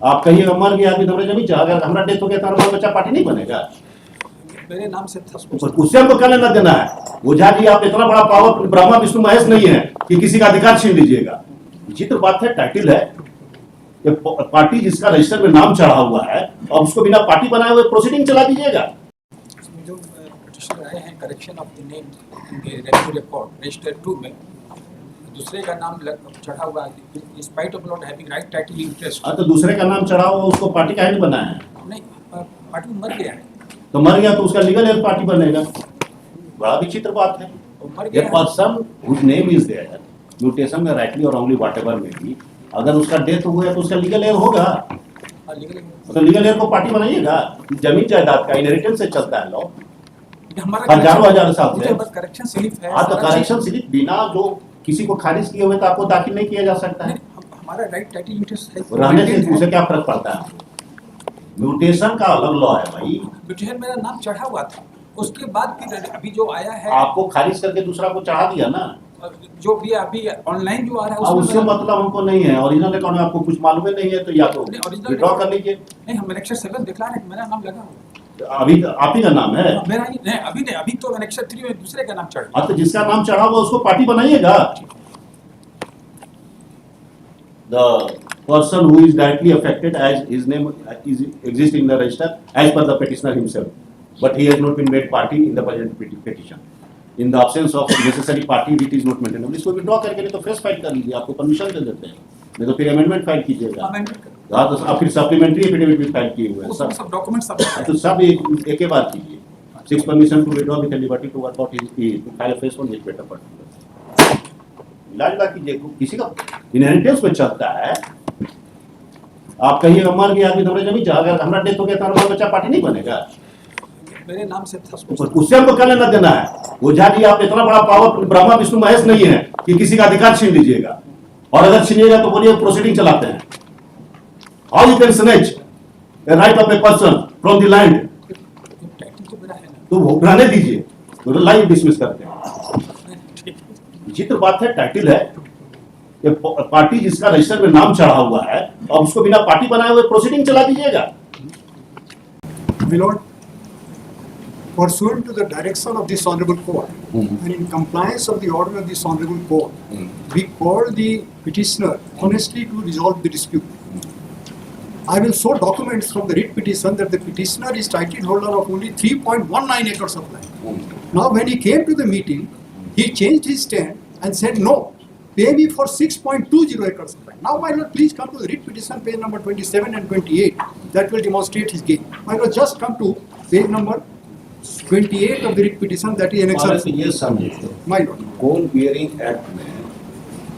आप कहिएगा मर गया आदमी तो जमीन चाह, अगर हमारा डेथ हो गया तो हमारा बच्चा पार्टी नहीं बनेगा। मेरे नाम से था उससे हमको क्या लेना देना है। ओझा जी आप इतना बड़ा पावर ब्रह्मा विष्णु महेश नहीं है कि किसी का अधिकार छीन लीजिएगा। विचित्र बात है, टाइटल है पार्टी जिसका रजिस्टर में नाम चढ़ा हुआ है और उसको बिना पार्टी बनाए हुए प्रोसीडिंग चला दीजिएगा। जो पिटिशन आए हैं correction of the name in the revenue record register 2 में दूसरे का नाम चढ़ा हुआ है, in spite of not having right title interest. तो दूसरे का नाम चढ़ा हुआ उसको पार्टी का नहीं बनाया है। नहीं, पार्टी मर गया है तो मर गया तो उसका लीगल एयर पार्टी बनेगा। बड़ा विचित्र बात है। मर गया person whose name is there mutation में राइटली और रॉन्गली व्हाटएवर में भी अगर उसका डेथ हुआ है तो उसका लीगल एयर होगा। तो लीगल एयर को पार्टी बनाइएगा। जमीन जायदाद का इनहेरिटेंस से चलता है लॉ हजारों हजार साल से। करेक्शन स्लिप है। हाँ तो करेक्शन स्लिप बिना जो किसी को खारिज किए हुए तो आपको दाखिल नहीं किया जा सकता है। हमारा राइट टाइटल इंटरेस्ट है रहने से उसे क्या फर्क पड़ता है। म्यूटेशन का अलग लॉ है भाई। म्यूटेशन मेरा नाम चढ़ा हुआ था, उसके बाद फिर अभी जो आया है आपको खारिज करके दूसरा को चढ़ा दिया ना। जो भी अभी ऑनलाइन जो आ रहा है उससे मतलब हमको नहीं है। ओरिजिनल अकाउंट में आपको कुछ मालूम नहीं है तो या तो विड्रॉ कर लीजिए। नहीं, हम एनेक्सर 7 दिखला रहे हैं, मेरा नाम लगा हुआ। अभी आप ही का नाम है। मेरा ही नहीं, अभी नहीं, अभी तो एनेक्सर 3 में दूसरे का नाम चढ़। हाँ तो जिसका नाम चढ़ा हुआ उसको पार्टी बनाइएगा। The person who is directly affected as his name is exist in the register as per the petitioner himself, but he has not been made party in the present petition. In the absence of necessary party, it is not maintainable. इसको withdraw करके नहीं तो fresh file कर लीजिए, आपको permission दे देते हैं। नहीं तो फिर अमेंडमेंट फाइल कीजिएगा। हाँ तो आप फिर सप्लीमेंट्री एफिडेविट भी फाइल किए हुए हैं सब डॉक्यूमेंट सब तो सब एक ही बार कीजिए। 6 permission to withdraw with liberty to work out his file a fresh one with better particular। इलाज कीजिए। किसी का इनहेरिटेंस में चलता है। आप कहिएगा मर गया आदमी तो जमीन चाह, अगर हमारा डेथ हो गया तो हमारा बच्चा पार्टी नहीं बनेगा। मेरे नाम से था उससे हमको क्या लेना देना है। ओझा जी आप इतना बड़ा पावर ब्रह्मा विष्णु महेश नहीं है कि किसी का अधिकार छीन लीजिएगा। और अगर छीनिएगा तो बोलिए प्रोसीडिंग चलाते हैं। How you can snatch the right of a person from the land. तो रहने दीजिए, तो लाइव डिसमिस करते हैं। विचित्र बात है, टाइटल है पार्टी जिसका रजिस्टर में नाम चढ़ा हुआ है और उसको बिना पार्टी बनाए हुए प्रोसीडिंग चला दीजिएगा। Milord, pursuant to the direction of this honorable court and in compliance of the order of this honorable court, we call the petitioner honestly to resolve the dispute. I will show documents from the writ petition that the petitioner is title holder of only 3.19 acres of land. Now when he came to the meeting, he changed his stand and said no, pay me for 6.20 acres of land. Now my lord, please come to the writ petition page number 27 and 28. That will demonstrate his gain. My lord, just come to page number 28 of the writ petition, that is annexure। ये समझिए My lord, coal bearing act में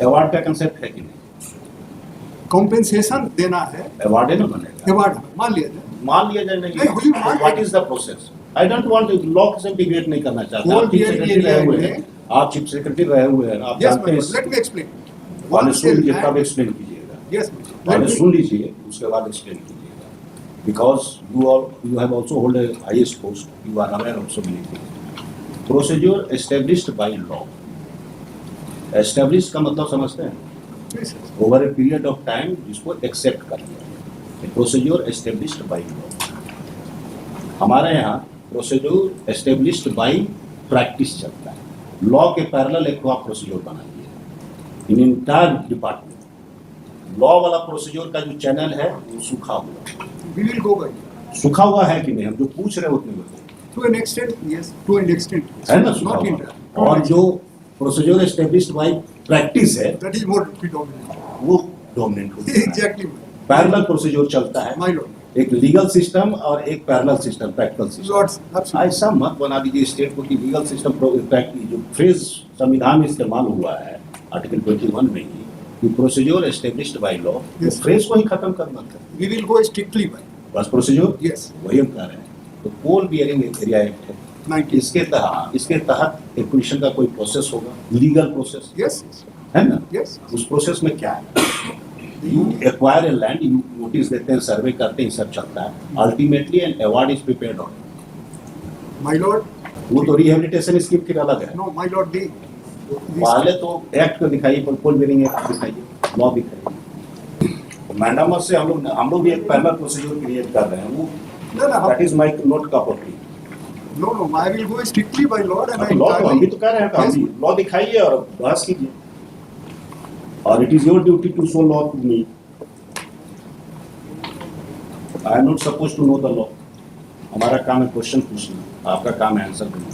award का concept है कि नहीं। Compensation देना है, award है ना बनेगा। अवार्ड मान लिया जाए, मान लिया जाए नहीं हुजूर, मान what is the process. I don't want law से डिबेट नहीं करना चाहता। कोल आप चीफ बियरिंग सेक्रेटरी रहे हुए एरिया हैं, आप चीफ सेक्रेटरी रहे हुए हैं, आप yes जानते my हैं। lord, let me explain। पहले सुन लीजिए land- तब एक्सप्लेन कीजिएगा। yes पहले सुन लीजिए उसके बाद एक्सप्लेन कीजिएगा। Because you have also hold a highest post, you are aware of so many things। Procedure established by law। Established का मतलब समझते हैं yes, over a period of time जिसको एक्सेप्ट कर लिया। Procedure established by law. हमारे यहाँ procedure established by practice चलता है। लॉ के पैरेलल एक आप प्रोसीड्योर बनाइए इन इंटायर डिपार्टमेंट। लॉ वाला प्रोसीड्योर का जो चैनल है वो सूखा हुआ है। we will go by सूखा हुआ है कि नहीं, हम जो पूछ रहे हैं उतने में to an extent, yes, to an extent, है ना सूखा not हुआ। entire। और जो प्रोसीड्योर एस्टेब्लिश्ड बाय प्रैक्टिस है that is more predominant। वो डोमिनेंट होता है। exactly पैरेलल प्रोसीड्योर चलता है। my lord, एक लीगल सिस्टम और एक parallel system, practical system. lords, absolutely ऐसा मत बना दीजिए स्टेट को कि लीगल सिस्टम जो फ्रेज संविधान में इस्तेमाल हुआ है आर्टिकल 21 में ही कि procedure established by law, Yes. Phrase को ही खत्म करना था। we will go strictly by बस प्रोसीड्योर yes वही हम कह रहे हैं। तो कोल बियरिंग एरिया एक्ट है, 90 इसके तहत एक्विजिशन का कोई प्रोसेस होगा, लीगल प्रोसेस yes है ना। yes उस प्रोसेस में क्या है, you acquire a land, you notice देते हैं, सर्वे करते हैं, सब चलता है। Ultimately an award is prepared on. my lord, वो तो रिहेबिलिटेशन स्कीम फिर अलग है। no my lord, they पहले तो एक्ट को दिखाइए, कोल बियरिंग एक्ट दिखाइए, लॉ दिखाइए। मैंडामस से हम लोग भी एक पैरेलल प्रोसीजर क्रिएट कर रहे हैं, वो No, no, that is my not cup of T. no, I will go strictly by law and I law तो हम भी तो कह रहे हैं, Yes. हम लॉ दिखाइए और बहस कीजिए, और it is your duty to show law to me. I am not suppose to know the law. हमारा काम है क्वेश्चन पूछना, आपका काम है आंसर देना।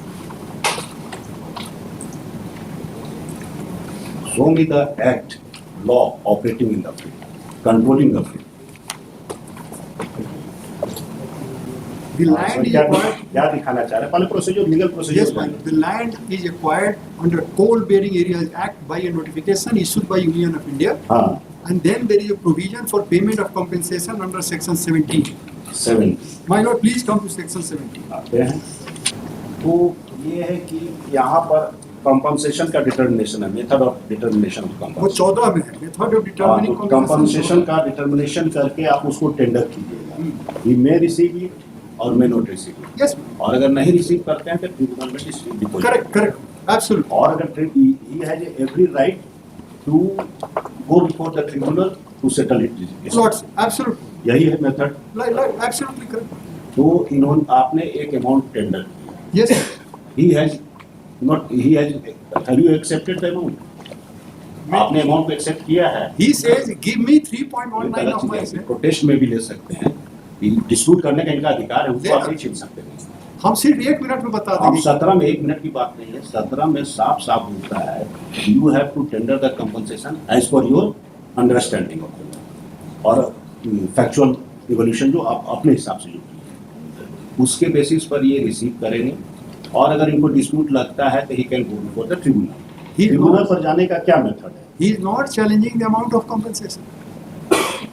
Show me the act, law operating in the field, controlling the field. The land is acquired. क्या दिखाना चाह रहे हैं? पहले procedure, legal Yes, procedure. ma'am. The land is acquired under Coal Bearing Areas Act by a notification issued by Union of India, हाँ, and then there is a provision for payment of compensation under Section 17. 7 My lord, please come to Section 17. आते हैं। तो ये है कि यहाँ पर compensation का डिटर्मिनेशन है, मेथड ऑफ डिटर्मिनेशन ऑफ वो 14 में है, मेथड ऑफ डिटर्मिनिंग कंपनसेशन का डिटर्मिनेशन करके आप उसको टेंडर कीजिएगा। ही मे रिसीव इट और may not receive it, Yes, और अगर नहीं रिसीव करते हैं तो ट्रिब्यूनल में डिस्प्यूट। correct, absolutely. और अगर he has every right to go before the tribunal to settle it. Lords, absolutely, यही है मेथड। absolutely correct. तो इन्होंने, आपने एक अमाउंट टेंडर किया, Yes, he has have you accepted the amount? आपने अमाउंट को एक्सेप्ट किया है? he says, give me 3.19 of my share. Protest में भी ले सकते हैं, डिस्प्यूट करने का इनका अधिकार है, उसको आप नहीं छीन सकते हैं। हम सिर्फ 1 मिनट में बता हम देंगे। 17 में 1 मिनट की बात नहीं है, 17 में साफ साफ बोलता है you have to tender the compensation as per your understanding of, और फैक्चुअल इवोल्यूशन जो आप अपने हिसाब से जो किए, उसके बेसिस पर ये रिसीव करेंगे। और अगर इनको डिस्प्यूट लगता है तो he can go before the tribunal. Tribunal पर जाने का क्या मेथड है? He is not challenging the amount of compensation.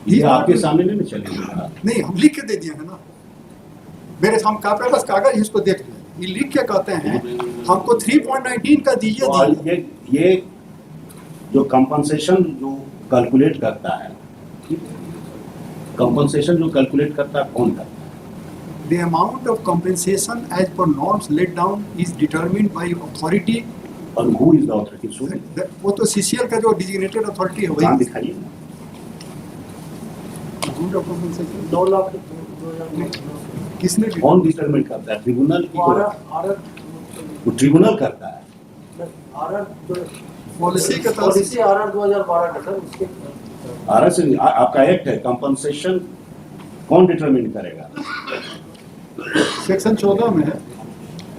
ये आपके सामने नहीं चलेगा। नहीं, हम लिख के दे दिए हैं ना, मेरे हम कापे बस कागज ही उसको देख लें। ये लिख के कहते हैं हमको 3.19 का दीजिए और दीजिए। ये जो कंपनसेशन जो कैलकुलेट करता है, कंपनसेशन जो कैलकुलेट करता है कौन करता है? The amount of compensation as per norms laid down is determined by authority. और who is the authority? So वो तो CCL का जो designated authority है नाम वही। दिखाइए ना। Amount of compensation 2 लाख किसने कौन डिटरमिन करता है? ट्रिब्यूनल की वो ट्रिब्यूनल करता है। पॉलिसी के तहत पॉलिसी आरआर 2012 का सर, उसके आरएस आपका एक्ट है, कंपनसेशन कौन डिटरमिन करेगा? सेक्शन 14 में है।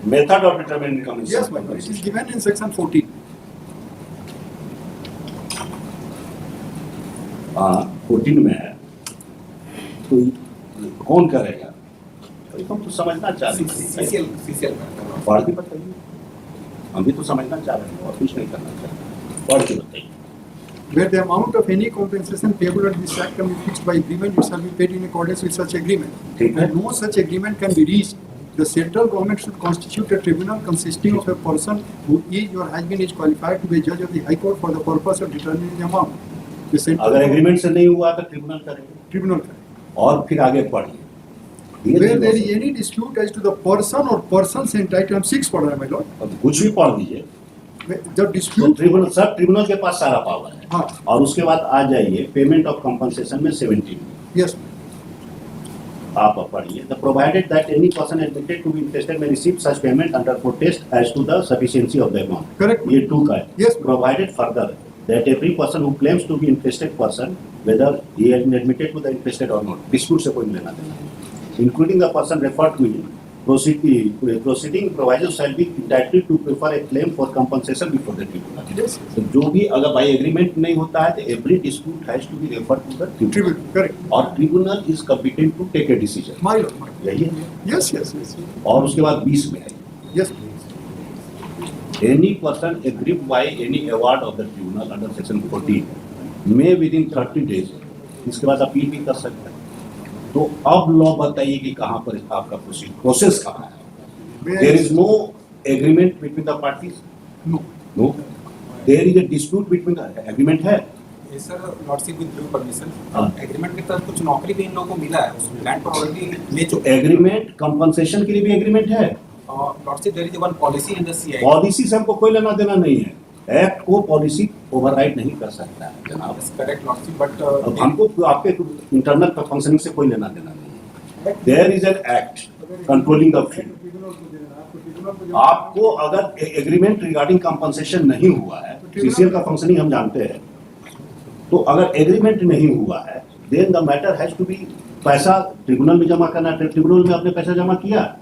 Method of determining Yes, my lord, it is given in section 14. हाँ, 14 में है। तो कौन करेगा? तो हम तो समझना चाह रहे हैं, पढ़ के बताइए। हम भी तो समझना चाह रहे हैं और कुछ नहीं करना चाह रहे, पढ़ के बताइए। Where the amount of any compensation payable under this act can be fixed by agreement, it shall be paid in accordance with such agreement. ठीक है। And no such agreement can be reached. The central government should constitute a tribunal consisting of a person who is or has been qualified to be a judge of the High Court for the purpose of determining the amount. The central अगर agreement से नहीं हुआ तो tribunal करेगा। tribunal can. और फिर आगे पढ़िए। Where there is any dispute as to the person or persons entitled, हम 6 पढ़ रहे हैं my lord. अब कुछ भी पढ़ दीजिए। The तो dispute, ट्रिब्यूनल, सब ट्रिब्यूनल के पास सारा पावर है। हाँ, और उसके बाद आ जाइए पेमेंट ऑफ कंपनसेशन में 17 yes, आप पढ़िए। The provided that any person admitted to be interested में receive such payment under protest as to the sufficiency of the amount. correct. ये 2 का है। Yes. Provided further that every person who claims to be interested person whether he has been admitted to the interested और not, dispute से कोई लेना देना नहीं, including the person referred to in proceeding provisos shall be entitled to prefer a claim for compensation before the tribunal. Yes. तो जो भी अगर बाय एग्रीमेंट नहीं होता है तो every dispute has to be referred to the tribunal. Tribunal, correct. और tribunal is competent to take a decision. My lord, my lord. यही है। Yes, yes, yes. और उसके बाद 20 में है Yes, any person aggrieved by any award of the tribunal under section 14 may within 30 days, इसके बाद अपील भी कर सकता है। तो अब लॉ बताइए कि कहाँ पर आपका प्रोसेस कहाँ है? There is no agreement between the parties. no. No. There is a dispute between the agreement है। Sir lordship with due permission, हाँ। एग्रीमेंट के तहत कुछ नौकरी भी इन लोगों को मिला है, उस लैंड पर ऑलरेडी ले चुके एग्रीमेंट कंपनसेशन के लिए भी एग्रीमेंट है। हैं। Lordship there is one policy in the CI. Policy से हमको कोई लेना देना नहीं है। एक्ट को पॉलिसी ओवरराइड नहीं कर सकता है जनाब। That's correct, Lordship, but अब हमको आपके इंटरनल फंक्शनिंग से कोई लेना देना नहीं है। There is an act controlling the field. आपको अगर एग्रीमेंट रिगार्डिंग कंपनसेशन नहीं हुआ है, सीसीएल का फंक्शनिंग हम जानते हैं, तो अगर एग्रीमेंट नहीं हुआ है then the matter has to be, पैसा ट्रिब्यूनल में जमा करना है, ट्रिब्यूनल में आपने पैसा जमा किया,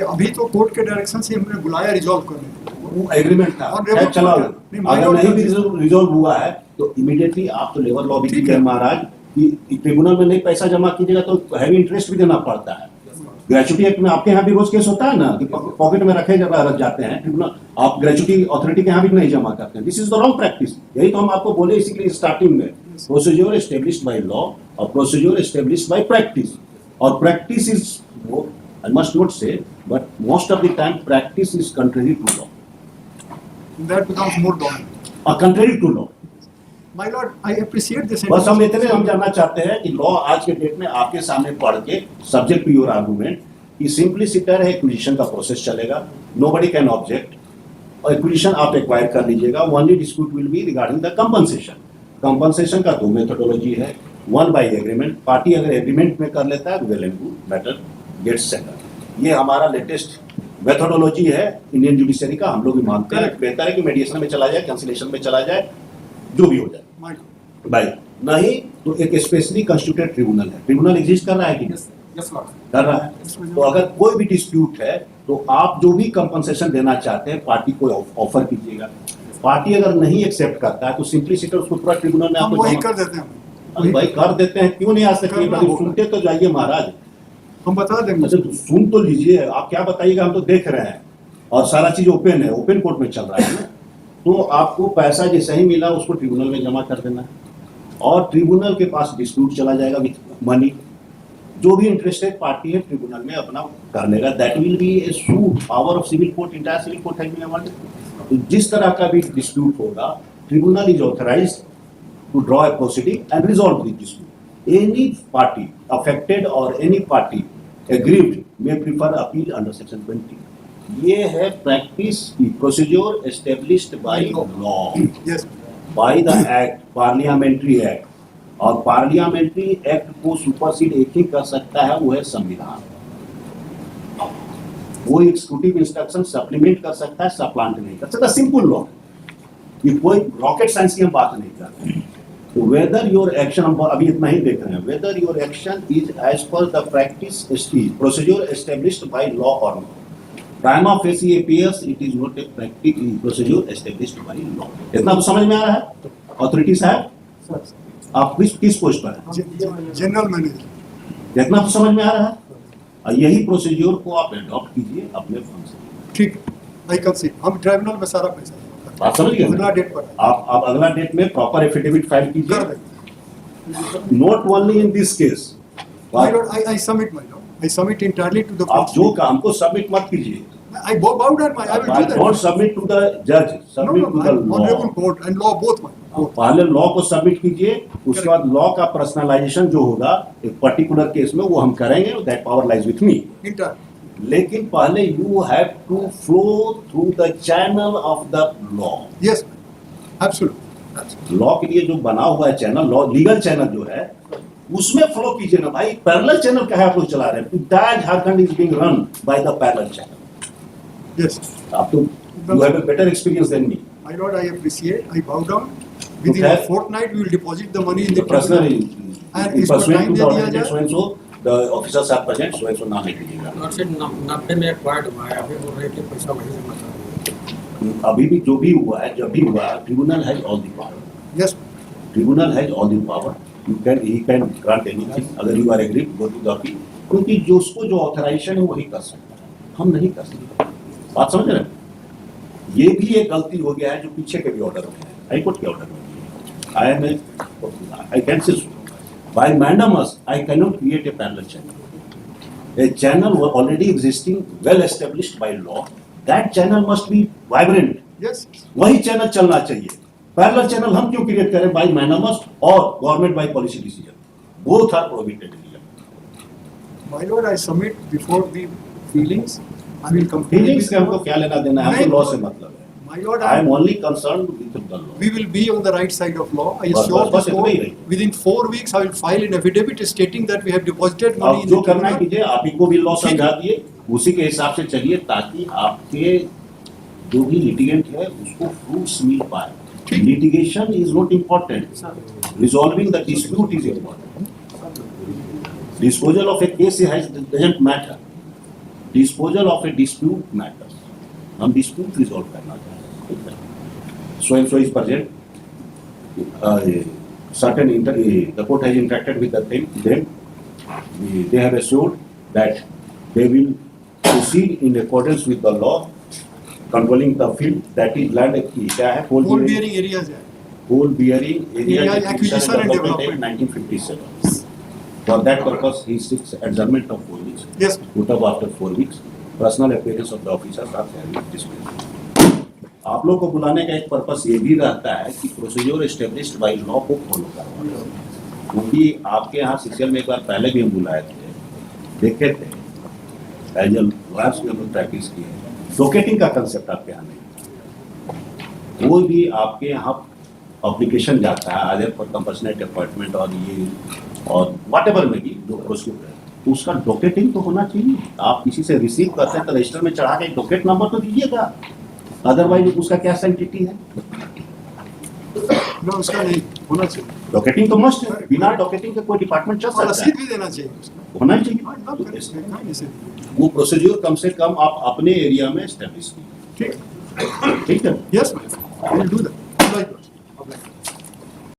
अभी तो कोर्ट के डायरेक्शन से हमने बुलाया रिजॉल्व करने, वो एग्रीमेंट था, और खैर लेबर चला कोर्ट गया। नहीं, अगर नहीं भी लेबर रिजॉल्व हुआ है तो इमीडिएटली आप तो लेबर लॉ भी ठीक ठीक है। है महाराज कि ट्रिब्यूनल में नहीं पैसा जमा कीजिएगा तो हैवी इंटरेस्ट भी देना पड़ता है। ग्रेचुटी एक्ट में आपके यहाँ भी रोज केस होता है ना कि पॉकेट में रखे रख जाते हैं ट्रिब्यूनल, आप ग्रेचुटी अथॉरिटी के यहाँ भी नहीं जमा करते हैं। This is the wrong practice. यही तो हम आपको बोले इसीलिए स्टार्टिंग में, प्रोसीजर एस्टेब्लिश्ड बाय लॉ और प्रोसीजर एस्टेब्लिश्ड बाय प्रैक्टिस। और practice is, I must not say, but most of the time practice is contrary to law. that becomes more dominant. Contrary to law. My lord, I appreciate this. बस हम इतने हम जानना चाहते हैं कि law आज के डेट में आपके सामने पढ़ के सब्जेक्ट टू योर आर्गुमेंट कि सिंपलिसिटर है, एक्विजिशन का प्रोसेस चलेगा, नोबडी कैन ऑब्जेक्ट, और एक्विजिशन आप एक्वायर कर लीजिएगा। Only dispute will be regarding the compensation. Compensation का दो मेथोडोलॉजी है, वन बाय एग्रीमेंट, पार्टी अगर एग्रीमेंट में कर लेता है well and good, matter gets settle. ये हमारा लेटेस्ट मेथोडोलॉजी है इंडियन जुडिशरी का, हम लोग भी मानते हैं। बेहतर है कि मेडिएशन में चला जाए, कैंसिलेशन में चला जाए, जो भी हो जाए My lord. भाई, नहीं तो एक स्पेशली कंस्टिट्यूटेड ट्रिब्यूनल है। ट्रिब्यूनल एग्जिस्ट कर रहा है कि नहीं? yes, Lord. कर रहा है। तो अगर कोई भी डिस्प्यूट है तो आप जो भी कंपनसेशन देना चाहते हैं पार्टी को ऑफर कीजिएगा। पार्टी अगर नहीं एक्सेप्ट करता है तो सिंपलिसिटर उसको पूरा ट्रिब्यूनल में हम आपको वही जमा- कर देते हैं, अरे भाई कर देते हैं, क्यों नहीं आ सकते? करना कभी होगा। सुनते तो जाइए महाराज। हम बता देंगे। अच्छा तो सुन तो लीजिए, आप क्या बताइएगा, हम तो देख रहे हैं और सारा चीज ओपन है, ओपन कोर्ट में चल रहा है ना। तो आपको पैसा जैसे ही मिला उसको ट्रिब्यूनल में जमा कर देना है और ट्रिब्यूनल के पास डिस्प्यूट चला जाएगा विथ मनी। जो भी इंटरेस्टेड पार्टी है ट्रिब्यूनल में अपना कर लेगा, that will be a suit, power of civil court, entire civil court has been awarded. तो जिस तरह का भी डिस्प्यूट होगा, tribunal is authorised to draw a proceeding and resolve the dispute. Any party affected or any party aggrieved may prefer appeal under section 20. ये है practice की procedure established by law, Yes. By the act, parliamentary act. और parliamentary act को supersede एक ही कर सकता है, वो है संविधान। वो एग्जीक्यूटिव इंस्ट्रक्शन सप्लीमेंट कर सकता है, सप्लांट नहीं कर सकता। सिंपल लॉ, ये कोई रॉकेट साइंस की हम बात नहीं कर रहे हैं। तो वेदर योर एक्शन, हम अभी इतना ही देख रहे हैं, whether your action is as per the practice procedure established by law और not, prima facie appears it is not a practice procedure established by law. इतना तो समझ में आ रहा है? अथॉरिटी साहब आप किस पोस्ट पर है? General manager. इतना तो समझ में आ रहा है? और यही प्रोसीजर को आप अडॉप्ट कीजिए अपने फंड से। ठीक, आई कैन सी। हम ट्राइब्यूनल में सारा पैसा बात समझ गए? अगला डेट पर आप अगला डेट में प्रॉपर एफिडेविट फाइल कर कीजिए। देंगे। Not only in this case, My lord, I submit, my lord. I submit entirely to the आप जो काम को सबमिट मत कीजिए। I bow down, I will do that. Don't submit to the judge, No, submit no, to my the honorable law। court and law both, my both. पहले law को submit कीजिए, उसके बाद लॉ का पर्सनलाइजेशन जो होगा एक पर्टिकुलर केस में वो हम करेंगे, that power lies with me. Entirely. लेकिन पहले you have to flow through the channel of the law. Yes, absolutely. Law के लिए जो बना हुआ है चैनल, लॉ लीगल चैनल जो है उसमें फ्लो कीजिए ना भाई। पैरेलल चैनल का है आप लोग चला रहे हैं। Entire Jharkhand is being run by the parallel channel. Yes. आप तो you have a better experience than me. My lord, I appreciate. I bow down. Within Okay. a fortnight, we will deposit the money in the personal tribunal. And in इसको pursuant time to they the दिया ordinance जाए। so and so the officers are present so and so नाम लिख लीजिएगा। Lordship, 90 में acquired हुआ है, अभी बोल रहे हैं कि पैसा वहीं जमा करो। अभी भी जो भी हुआ है, जब भी हुआ, tribunal has all the power. Yes. Tribunal has all the power. You can he can grant anything अगर you are agreed go to the appeal, क्योंकि जो उसको जो ऑथराइजेशन है वही कर सकता है, हम नहीं कर सकते। बात समझ रहे हैं? ये भी एक गलती हो गया है जो पीछे के भी ऑर्डर में है, हाई कोर्ट के ऑर्डर में। I can say by mandamus I can not create a parallel channel. A channel already existing, well established by law, that channel must be vibrant. Yes. वही चैनल चलना चाहिए। Parallel channel हम क्यों create करें? By mandamus और government by policy decision, both are prohibited in India. My lord, I submit before the feelings. I will compare. Feelings से हमको क्या लेना देना है? हमको लॉ से मतलब है। My lord, I am only concerned with the law. we will be on the right side of law. I बस- assure बस this इतना ही court, रही। within 4 weeks, I will file an affidavit stating that we have deposited money अब in जो the करना है tribunal. कीजिए, आप ही को भी लॉ ठीक समझा है। दिए, उसी के हिसाब से चलिए ताकि आपके जो भी लिटिगेंट है उसको फ्रूट्स मिल पाए. ठीक। Litigation is not important, resolving the dispute is important. Disposal of a case doesn't matter. Disposal of a dispute matters. हम dispute resolve करना चाहते हैं. So and so is present. The court has interacted with them. They have assured that they will proceed in accordance with the law, controlling the field that is land. क्या है? Coal bearing areas है. Coal bearing area Area acquisition and development. 1957. For that purpose, he seeks adjournment of 4 weeks. Yes. Put up after 4 weeks. Personal appearance of the officers are dismissed. आप लोग को बुलाने का एक purpose ये भी रहता है कि प्रोसीजर एस्टेब्लिश्ड बाय लॉ को फॉलो करवाना, क्योंकि आपके यहाँ सीसीएल में एक बार पहले भी हम बुलाए थे, देखे थे एज लॉयर्स में हम प्रैक्टिस किए. डोकेटिंग का कंसेप्ट आपके यहाँ नहीं, कोई भी आपके यहाँ अप्लीकेशन जाता है आदर फॉर कंपैशनेट अपॉइंटमेंट और ये और वट एवर में भी जो प्रोसीजर है, तो उसका डॉकेटिंग तो होना चाहिए. आप किसी से रिसीव करते हैं तो रजिस्टर में चढ़ा के डॉकेट नंबर तो दीजिएगा, अदरवाइज उसका क्या सेंटिटी है. No, उसका नहीं होना चाहिए. डॉकेटिंग तो मस्ट है, बिना डॉकेटिंग के कोई डिपार्टमेंट चल और सकता रसीद है, भी देना चाहिए उसका. होना ही हाँ, चाहिए. कब करें? कहाँ नहीं से देंगे? वो प्रोसीजर कम से कम आप अपने एरिया में एस्टेब्लिश कीजिए. ठीक. ठीक है. Yes, ma'am. I will do that.